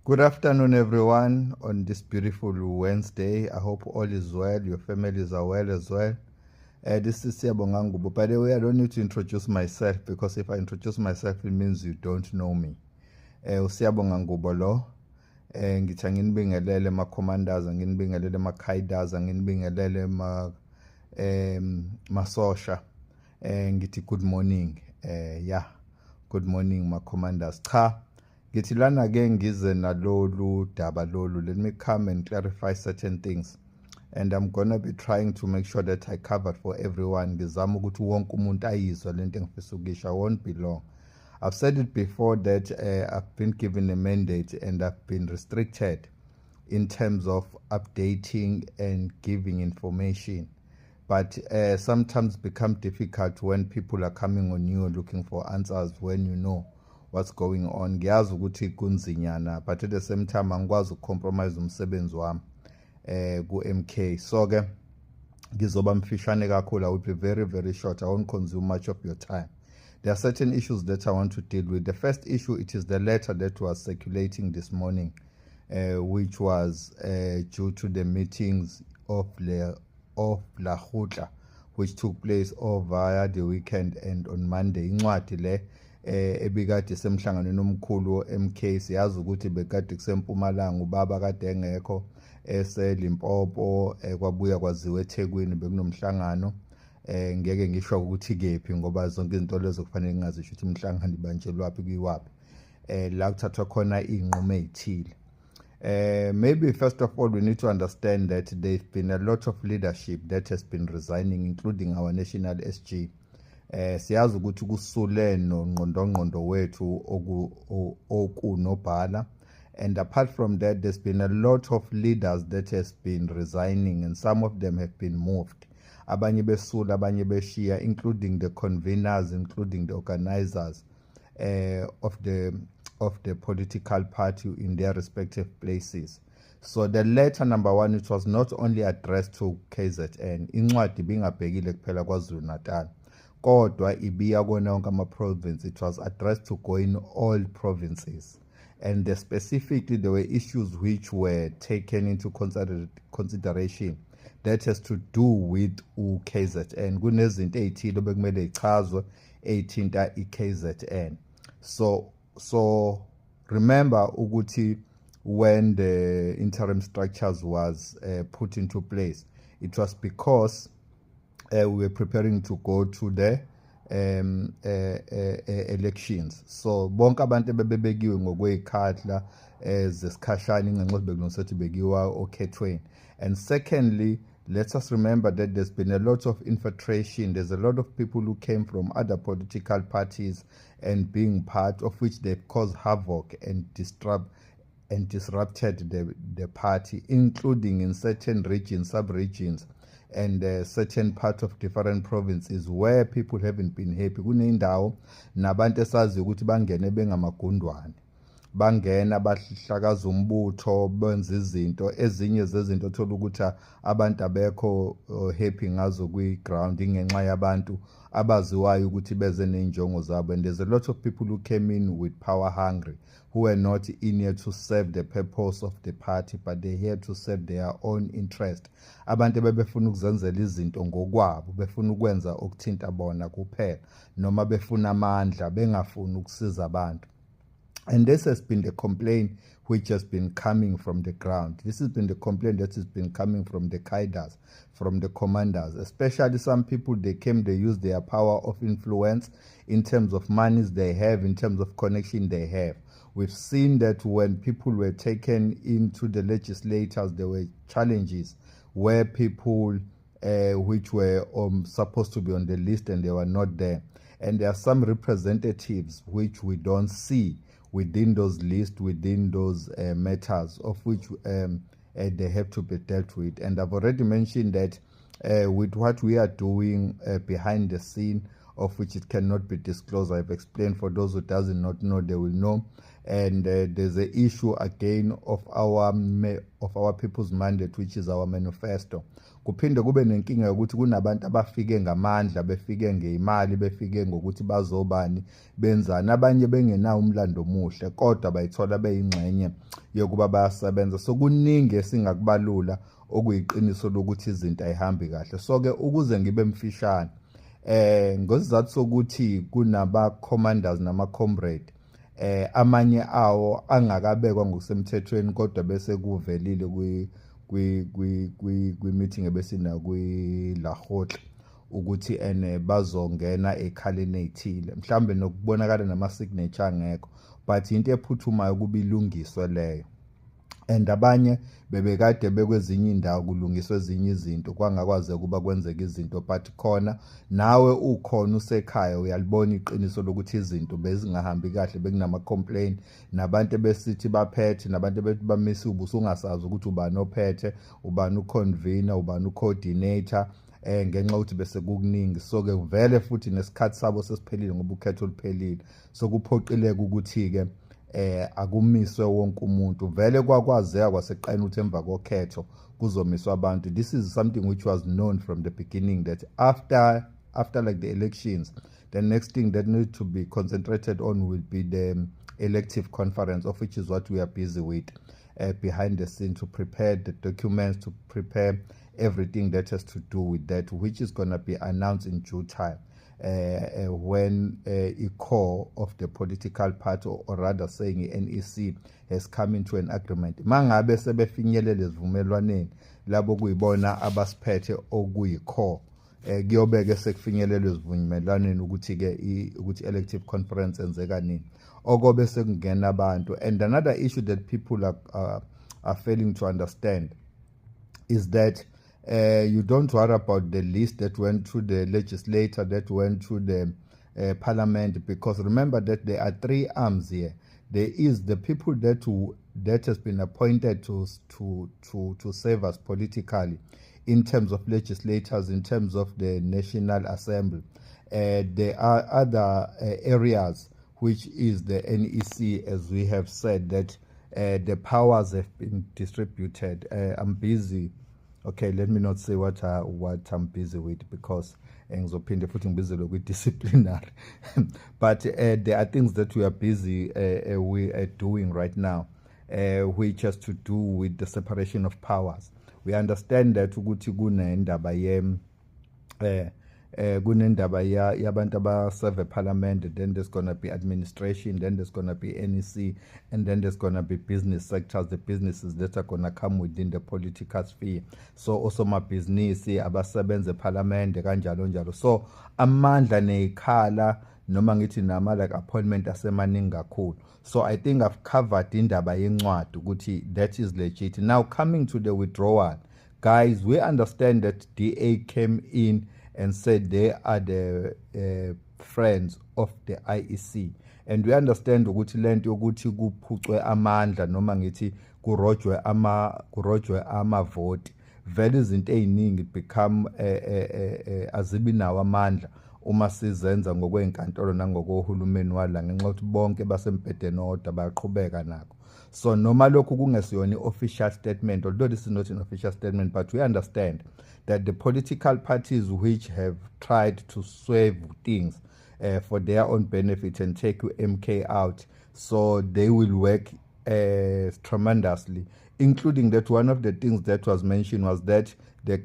Good afternoon, everyone, on this beautiful Wednesday. I hope all is well, your families are well as well. This is Siyabonga Ngubo. By the way, I don't need to introduce myself because if I introduce myself, it means you don't know me. Siyabonga Ngubo lo. Ngithi nginibingelele ma-commanders, nginibingelele ma-qaedas, nginibingelele masosha. Ngithi good morning. Good morning, ma-commanders. Cha. Ngithi lana ke ngize nalolu daba lolu. Let me come and clarify certain things. And I'm gonna be trying to make sure that I cover for everyone. Ngizama ukuthi wonke umuntu ayizwe lento engifisa ukuyisho. I won't be long. I've said it before that I've been given a mandate and I've been restricted in terms of updating and giving information. But sometimes become difficult when people are coming on you looking for answers when you know what's going on. Ngiyazi ukuthi kunzinyana, but at the same time angikwazi ucompromise umsebenzi wami ku-MK. So ke ngizoba mfishane kakhulu. I will be very, very short. I won't consume much of your time. There are certain issues that I want to deal with. The first issue, it is the letter that was circulating this morning, which was due to the meetings of La Khutla, which took place over the weekend and on Monday. Incwadi le ebikade semhlanganweni omkhulu MK, siyazi ukuthi bekade kusempumalanga, ubaba kade engekho eseLimpopo, kwabuya kwaziwe eThekwini, bekunomhlangano. Ngeke ngisho ukuthi kephi ngoba zonke izinto lezo kufanele ngazisho ukuthi umhlangano ibanjelwaphi kuyiwaphi la kuthathwa khona inqumo ezithile. Maybe first of all we need to understand that there's been a lot of leadership that has been resigning, including our national SG. Siyazi ukuthi kusule nongqondongqondo wethu okunobhala, and apart from that there's been a lot of leaders that has been resigning, and some of them have been moved. Abanye besula, abanye beshiya, including the conveners, including the organizers of the political party in their respective places. So the letter number one, it was not only addressed to KZN, incwadi bingabhekile kuphela KwaZulu Natal, kodwa ibiya kona wonke ama-province. It was addressed to go in all provinces, and specifically there were issues which were taken into consideration that has to do with KZN. Kunezinto ezithile bekumele ichazwe ezithinta iKZN. So remember ukuthi when the interim structures was put into place, it was because we were preparing to go to the elections. So bonke abantu bebebekiwe ngokwezikhatla zesikhashana ingenxa bekulungisethi bekiwa okhethweni. And secondly, let us remember that there's been a lot of infiltration. There's a lot of people who came from other political parties and being part of which they've caused havoc and disrupted the party, including in certain regions, sub-regions, and certain part of different provinces where people haven't been happy. Kunendawo nabantu esazi ukuthi bangene bengamagundwane, bangena bahlakaza umbutho, benza izinto ezinye zezinto thola ukuthi abantu abekho happy ngazo kwi-ground ngenxa yabantu abaziwayo ukuthi beze nenjongo zabo. And there's a lot of people who came in with power hungry, who were not in here to serve the purpose of the party, but they're here to serve their own interest. Abantu bebefuna ukuzenzela izinto ngokwabo, befuna ukwenza okuthinta bona kuphela, noma befuna amandla, bengafuni ukusiza abantu. And this has been the complaint which has been coming from the ground. This has been the complaint that has been coming from the qaedas, from the commanders. Especially some people, they use their power of influence in terms of monies they have, in terms of connection they have. We've seen that when people were taken into the legislators, there were challenges where people which were supposed to be on the list and they were not there. And there are some representatives which we don't see within those lists, within those matters of which they have to be dealt with. And I've already mentioned that with what we are doing behind the scene of which it cannot be disclosed. I've explained. For those who doesn't not know, they will know. And there's an issue again of our people's mandate, which is our manifesto. Kuphinde kube nenkinga yokuthi kunabantu abafike ngamandla, befike ngeimali, befike ngokuthi bazobani benzani, abanye bengenawo umlando omuhle kodwa bayithola beyingxenye yokuba bayasebenza. So kuningi esingakubalula okuyiqiniso lokuthi izinto ayihambi kahle. So ke ukuze ngibe mfishane ngosizathu sokuthi kunaba commanders nama comrade amanye awo angakabekwa ngokusemthethweni kodwa bese kuvelile kwi meeting ebesina kwi Lahotla ukuthi bazongena ekhaleni ethile, mhlambe nokubonakala nama signature angekho, but into ephuthumayo kuba ilungiswe leyo. And abanye bebekade bekwezinye indawo kulungiswa ezinye izinto kwangakwazi kuba kwenzeka izinto, but khona nawe ukhona usekhaya uyalibona iqiniso lokuthi izinto bezingahambi kahle, bekunama complaint nabantu besithi baphethe, nabantu bethi bamisa ubuso ungasazi ukuthi ubani ophethe, ubani uconvener, ubani ucoordinator ngenxa ukuthi bese kukuningi. So ke vele futhi nesikhathi sabo sesiphelile ngoba ukhetho luphelile, so kuphoqileka ukuthi ke akumiswe wonke umuntu. Vele kwakwazeka kwaseqayini ukuthi emva kokhetho kuzomiswa abantu. This is something which was known from the beginning, that after like the elections, the next thing that needs to be concentrated on will be the elective conference, of which is what we are busy with behind the scene, to prepare the documents, to prepare everything that has to do with that, which is going to be announced in due time. When a core of the political party, or rather saying NEC, has come into an agreement. Mangabe sebefinyelele esivumelwaneni labo kuyibona abasiphethe okuyi-core kuyobeke sekufinyelele esivumelwaneni ukuthi ke ukuthi elective conference enzeka nini, okobe sekungena abantu. And another issue that people are failing to understand is that you don't worry about the list that went through the legislature, that went through the parliament, because remember that there are three arms here. There is the people that has been appointed to serve us politically, in terms of legislators, in terms of the National Assembly. There are other areas, which is the NEC, as we have said, that the powers have been distributed. I'm busy. Okay, let me not say what I'm busy with, because ngizophinde futhi ngibizele kwi-disciplinary. But there are things that we are busy doing right now, which has to do with the separation of powers. We understand that ukuthi kunendaba kunendaba yabantu abaserve parliament, then there's going to be administration, then there's going to be NEC, and then there's going to be business sectors, the businesses that are going to come within the political sphere. So also amabhizinisi abasebenza parliament kanjalo njalo. So amandla nekhala noma ngithi nama like appointment asemaningi kakhulu. So I think I've covered indaba yencwadi ukuthi that is legit. Now coming to the withdrawal, guys, we understand that DA came in and said they are the friends of the IEC, and we understand ukuthi lento ukuthi kuphucwe amandla noma ngithi kurojwe ama vote, vele izinto eziningi become azibi nawo amandla uma sizenza ngokwenkantolo nangokuhulumeni wala, ngenxa ukuthi bonke basempedeni odwa bayaqhubeka nakho. So noma lokhu kungesiyona official statement, although this is not an official statement, but we understand that the political parties which have tried to swerve things for their own benefit and take MK out, so they will work tremendously, including that one of the things that was mentioned was that the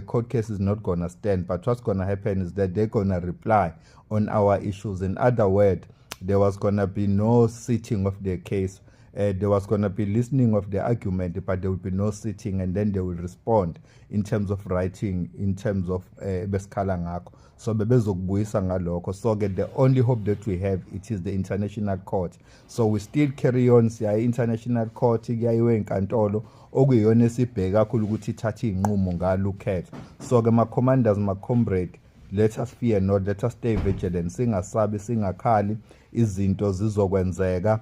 court case is not going to stand, but what's going to happen is that they're going to reply on our issues. In other words, there was going to be no sitting of the case. There was going to be listening of the argument, but there will be no sitting, and then they will respond in terms of writing, in terms of besikhala ngakho. So bebezokubuyisa ngalokho. So the only hope that we have, it is the international court. So we still carry on siya international court kuyayiwe enkantolo okuyiyona esibheka kakhulu ukuthi ithathe inqumo ngalo ukhetho. So ke ma commanders, ma comrade, let us fear not, let us stay vigilant, singasabi singakhali. izinto zizokwenzeka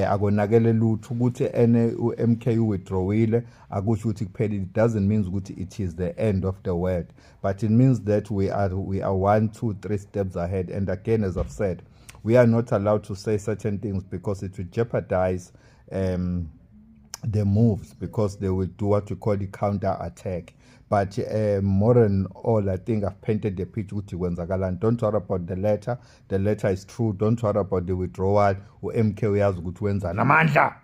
akonakele lutho ukuthi u-MK uwithdrawile akusho ukuthi kuphelile. It doesn't mean ukuthi it is the end of the world, but it means that we are 1, 2, 3 steps ahead. And again, as I've said, we are not allowed to say certain things because it will jeopardize the moves, because they will do what we call the counter attack. But more than all, I think I've painted the picture ukuthi kwenzakalani. Don't worry about the letter. The letter is true. Don't worry about the withdrawal. U-MK uyazi ukuthi wenzani amandla.